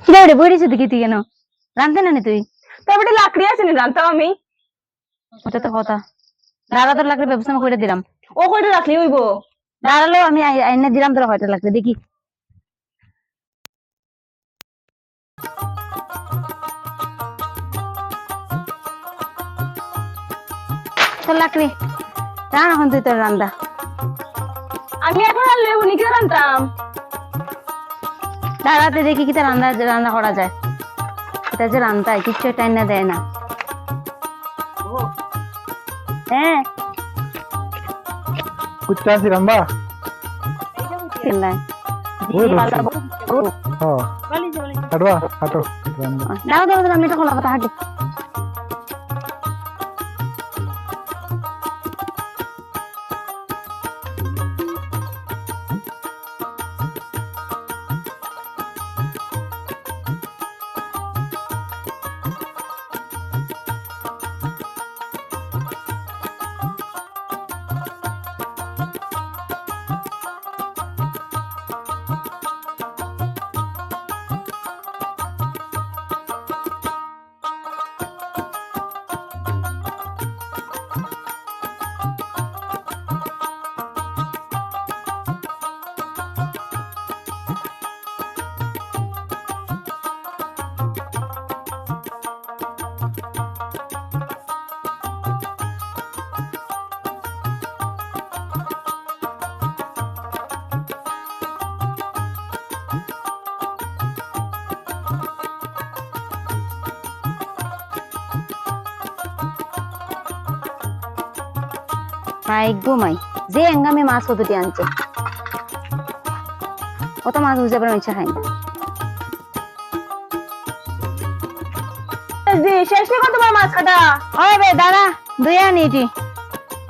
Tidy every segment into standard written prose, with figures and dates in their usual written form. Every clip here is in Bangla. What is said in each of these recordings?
কিরে রে বইরিস দেখি তুই কেন রানতে না তুই তোর বেটা লাকড়ি আছে নি জানতাম আমি। ওটা তো কথা দাঁড়া তোর লাগলে ব্যবস্থা করে দিলাম ও কইটা রাখলি হইব। দাঁড়ালো আমি আইনে দিলাম তোর হয়তো লাগলে দেখি তোর লাকড়ি রান এখন তুই তোর রান্দা আমি এখন আর লেবু নিকে রান্তাম। দাঁড়াতে দেখি কি রান্না রান্না করা যায় এটা যে রান্তায় কিচ্ছু টাইম না দেয় না হ্যাঁ कुछ क्या रंबा हटवा हटो দাও দাও আমি এটা খোলা কথা হাঁটি মাই গো মাই যে এঙ্গামে মাছ কতটি আনছে কত মাছ বুঝে পারে ইচ্ছা খাই শেষ নেই তোমার মাছ কাটা। ওই বে দাঁড়া দুইয়া নিটি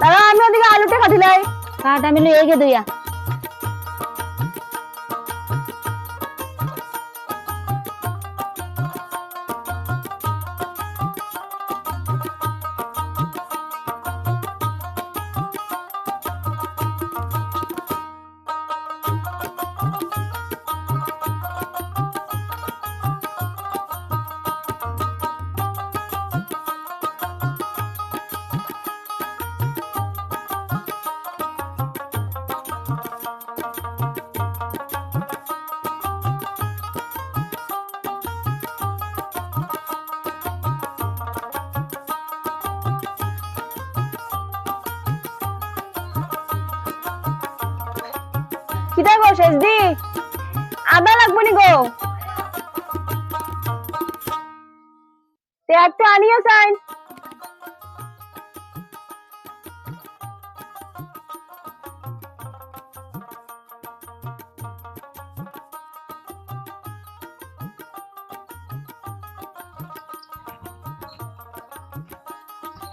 দাদা আমি ওদিকে আলুটা কাটিলাই। কাট আমি লইয়ে গে দুইয়া কিটা গো শেষ দি আদা লাগবে নি গো তে একটু আনিও সাইন।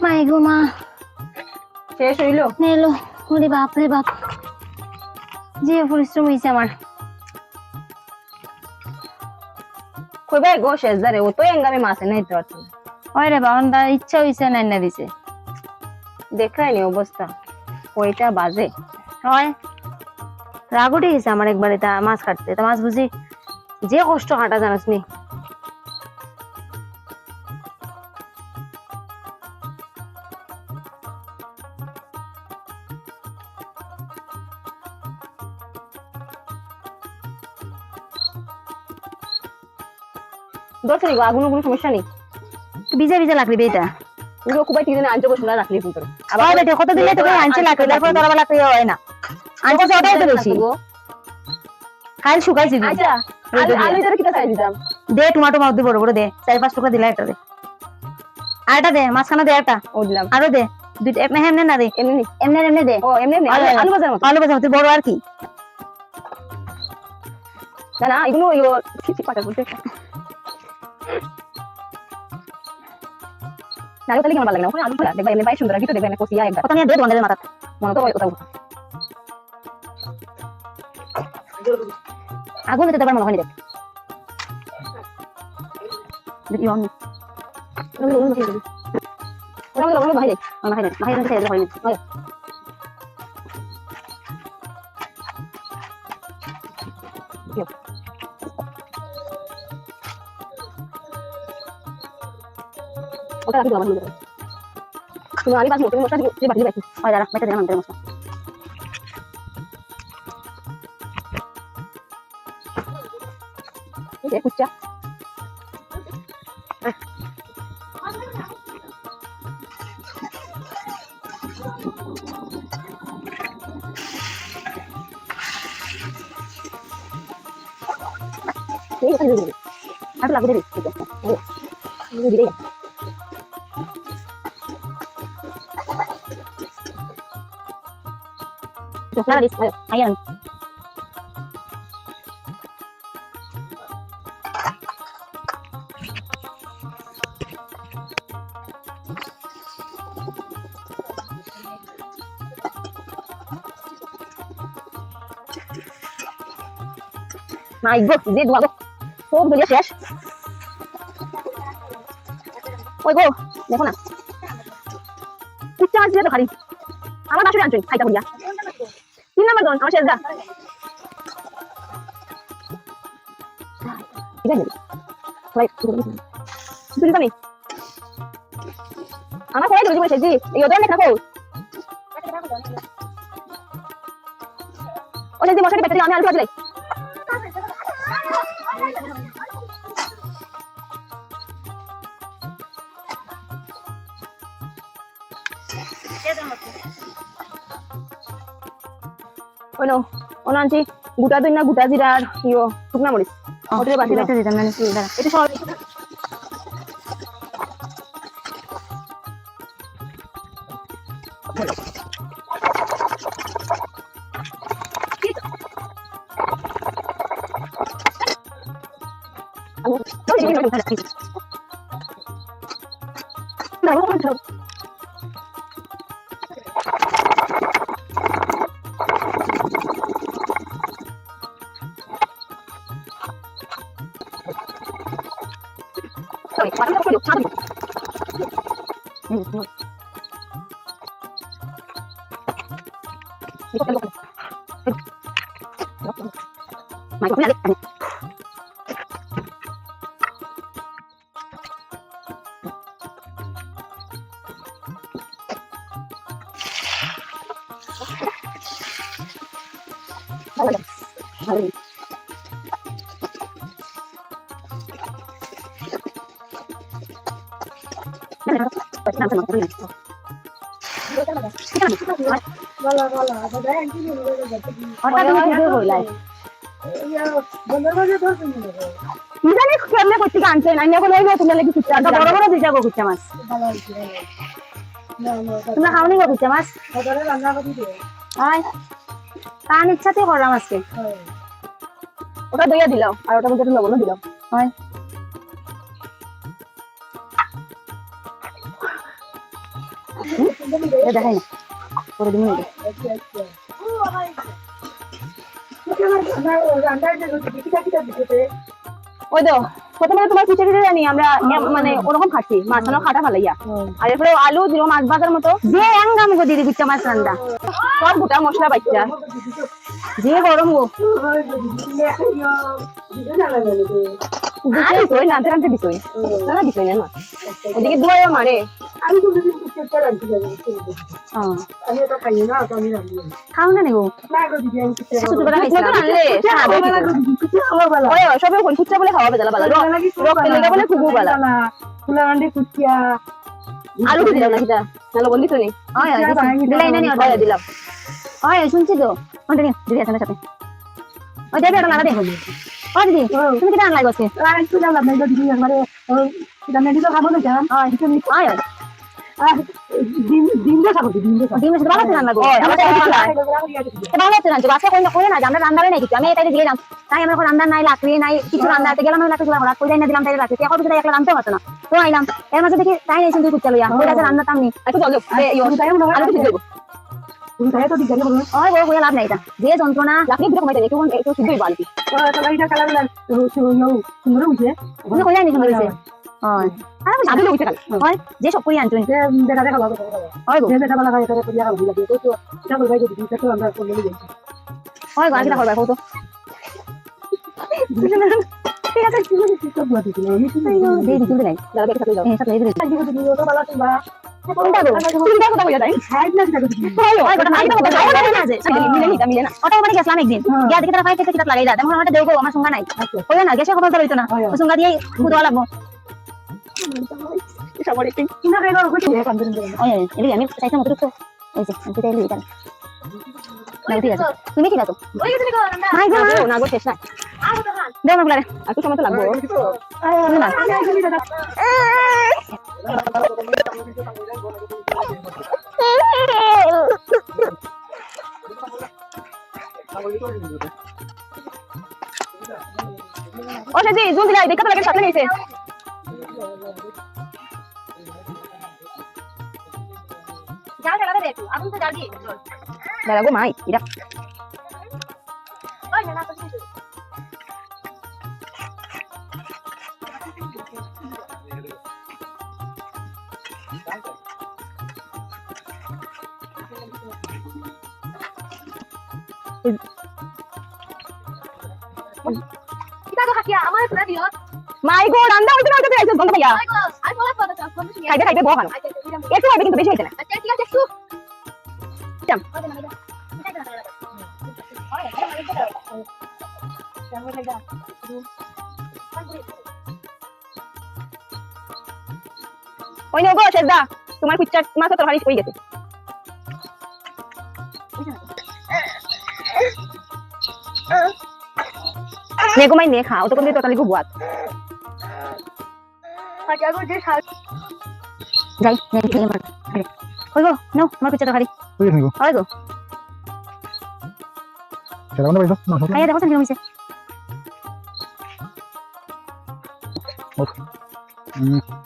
মাই গো মা শেষ হইলো নেলো ওরে বাপ রে বাপ যে পরিশ্রম হয়েছে আমার কইবে গো শেষ দারে ও তো এঙ্গামে মাছ নাই তো আছে ওই রে বাবা ইচ্ছা হয়েছে না না দিছে দেখাই নি অবস্থা কয়টা বাজে হয় রাগ উঠে গেছে আমার একবার এটা মাছ কাটতে এটা মাছ বুঝি যে কষ্ট কাটা জানাস নি দরকার নেই গো আগুন কোনো সমস্যা নেই। ভিজা ভিজা লাগবে এটা পুরো কুবাই তিন আনতে বসে না রাখলি কিন্তু আবার বেটে কত দিলে তোকে আনছে লাগবে তারপর তোর বেলা তুই হয় না আনছে ওটাই তো বেশি কাল শুকাইছি আচ্ছা আলু ইতারে কিটা চাই দিতাম দে টমেটো মাছ দি বড় বড় দে 4-5 টুকরা দিলা একটা দে আরেকটা দে মাছখানা দে একটা ও দিলাম আরো দে দুইটা এমনি না দে এমনি এমনি দে ও এমনি আলু বাজার মতো আলু ভাজা তুই বড় আর কি না না এগুলো ইয়ো চিচি পাটা বলতে না আলু তালি কেমন ভালো লাগে না ওখানে আলু ফেলা দেখবা এমনি ভাই সুন্দর আর কি তো দেখবা এমনি কষিয়া একদম কত নিয়ে দে তোমাদের মাথা মনে তো ওটা আগুন দিতে পারবো মনে হয় দেখ দেখি অন ওটা ভাই ভাই ভাই ছেড়ে হয় না ওটা রাখি দাও ভালো তুমি আলি বাস তুমি মশলা দিয়ে বাকি রাখি হয় দাঁড়া মেটে দিলাম আমাদের মশলা এই কুচা এই কথা দিবি আর লাগু দিবি ঠিক আছে এই দিবি না দিস আইয়ান না ইগো যে দুয়াগো সব গলিয়া শেষ ওই গো দেখো না কুচা মাছ দিয়ে তো খালি আমার বাসুরি আনছই খাইতা বলিয়া 3 নাম্বার জন আমার শেষ দা ঠিক আছে ভাই তুই জানি আমার কোথায় ধরে বসে জি এই ওদের লেখা কো ওই যে মশারি পেতে আমি আলু দিলাই ওনো ওনানছি গুটা দিন না গুটা জিরা আর ইয়ো শুকনা মরিচ ওটা বাটি মেটে দিতাম না দাঁড়া এটা সব আনছে না বলে তুমি লাগি কুচা বড় বড় দুইটা গো কুচা মাছ তোমরা খাওনি গো কুচা মাছ হয় কান ইচ্ছাতে করলাম আজকে ওটা দইয়া দিলাম আর ওটা মধ্যে লবণও দিলাম হয় দেখাই না করে দিন ওই তো প্রথমে তোমার খিচুড়ি জানি আমরা মানে ওরকম খাচ্ছি মাছানো খাটা ফালাইয়া আর এরপরে আলু দিল মাছ ভাজার মতো যে আঙ্গাম গো দিদি কুচা মাছ রান্না সব গোটা মশলা বাচ্চা যে গরম গো দিছই না আনতে দিছই না দিছই না ওদিকে দুয়ায় মারে খাও না নেবো সবে কুচা বলে খাওয়া বেলা বেলা রক্ত লেগে বলে খুবু বেলা আলু দিলাম না কিটা না লবণ দিছনি দিলাম হয় শুনছি তো দিদি আছে সাথে ওই দেবে এটা লাগা দে ও দিদি তুমি কি রান্না লাগছে রান্না নাই লাকড়ি নাই কিছু রান্নাতে গেলাম দিলাম তাই রাখি একটা রান্নতে পারতো না তো আইলাম এর মাঝে দেখি তাই নাই তুই কুচা লইয়া রান্না তামনি লাভ নাই এটা যে যন্ত্রণা লাকড়ি দিলে কমাইতে একটু সিদ্ধই বালতি কইলা নি সুন্দর হইছে যে সব করি আনতো হয় ঠিক আছে এই দি তুলতে নাই দাদা দেখে থাকলে যাও এই সাথে এই দিলে কোনটা গো তুমি দেখো কথা বলে যাই ওই কথা নাই কথা মিলে না ওটা মানে গেছিলাম একদিন গিয়া দেখি তারা ফাইতে কিটা লাগাই দা দেখো আমারটা দেবো আমার সঙ্গা নাই ওই না গ্যাসের খবর তো না ওই সঙ্গা দিয়ে বুদওয়া লাগবো সবার একটু ওই এই আমি চাইছিলাম মতো তো ওই যে আমি তাইলে এটা না ঠিক আছে তুমি কি দাও ওই গেছে গো নাই গো না গো শেষ না দাও না বলারে আর কি সময় তো লাগবে ও সেজি জুন দিলাই দেখা তো লাগে সাথে নিয়েছে জাল জ্বালাতে দে একটু আগুন তো জ্বাল দিয়ে দাদা গো মাই ইরা ওই না তো kita tuh kaki আমার পুরা দিও মাই গো রান্না হইতে না হইতে আইছো বন্ধ ভাইয়া আর বলা কথা তো কোন কিছু খাইবে খাইবে বহানো একটু হবে কিন্তু বেশি হইছে না আচ্ছা ঠিক আছে একটু চাম ওই নো গো শেষদা তোমার কুচ্চা মাছ তরকারি হয়ে গেছে নেগো মাই নে খাও তো কোন দিন তরকারি গুবুয়াত যাই যাই খেয়ে মার আরে কই গো নাও আমার কুচা তরকারি তুই নিগো হয় গো সেটা কোন পাইছো না খাইয়া দেখো কেমন হইছে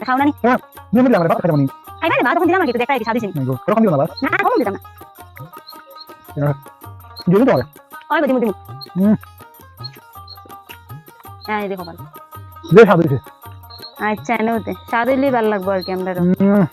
খাও না নি হ্যাঁ নিয়ে দিলাম রে বাপ খাইনি খাইবা না তখন দিলাম না কিন্তু দেখা কি সাদিস নিগো এরকম দিও না বাস না কম দিতাম না দিয়ে দিতে হবে ওই গো দিমু হ্যাঁ এই দেখো ভালো যে স্বাদ হইছে আচ্ছা নতে স্বাদ হইলেই ভালো লাগবে আর কি আমরা হুম